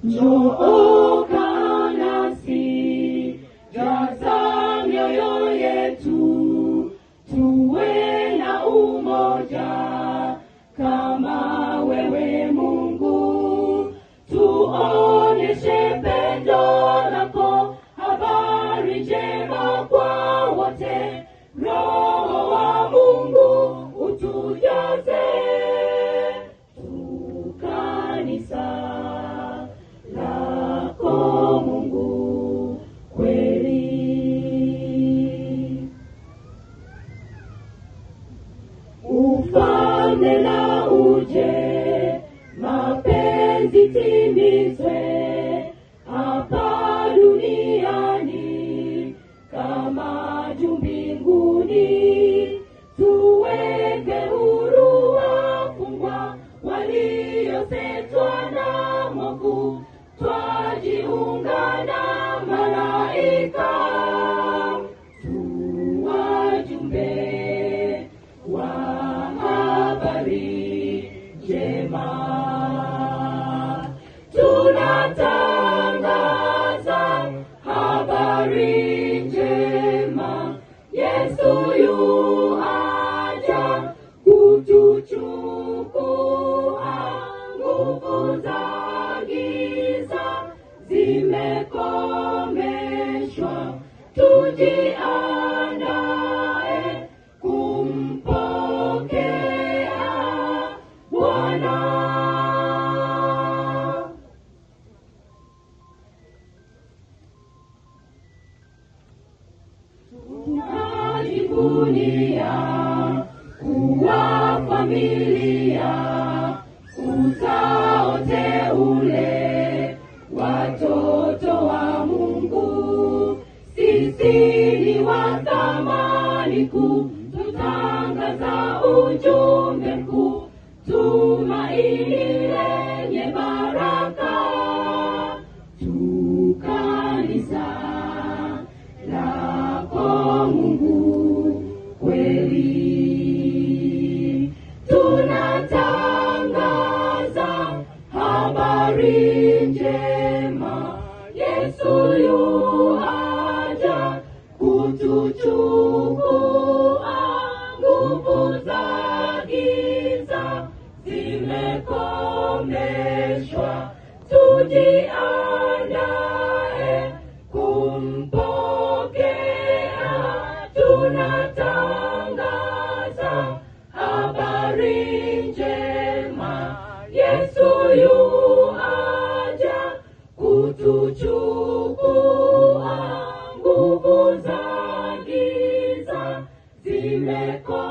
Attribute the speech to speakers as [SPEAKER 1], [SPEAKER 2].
[SPEAKER 1] Njoo kaa nasi, jaza mioyo yetu, tuwe na umoja kama wewe Mungu. Tuoneshe pendo lako, habari njema kwa wote. Roho wa Mungu utujaze, kanisa lako Mungu kweli. Ufalme na uje, mapenzi timizwe, hapa duniani kama juu mbinguni. Tuweke huru wafungwa waliosetwa na mwovu, twajiunga na malaika, tuwajumbe wa habari njema. Tunatangaza habari njema, Yesu yu aja kutuchukua. Nguvu za giza zimekomeshwa, tujiandae kumpokea Bwana. Tunajivunia kuwa familia, uzao teule, watoto wa Mungu. Sisi ni wa thamani kuu, tutangaza ujumbe mkuu, tumaini lenye baraka. Tu kanisa lako Mungu kweli. Tunatangaza habari njema, Yesu yu aja kutuchukua. Nguvu za giza zimekomeshwa, tujiandae kumpokea. Tunatangaza habari njema, Yesu yu aja kutuchukua. Nguvu za giza zimekomeshwa.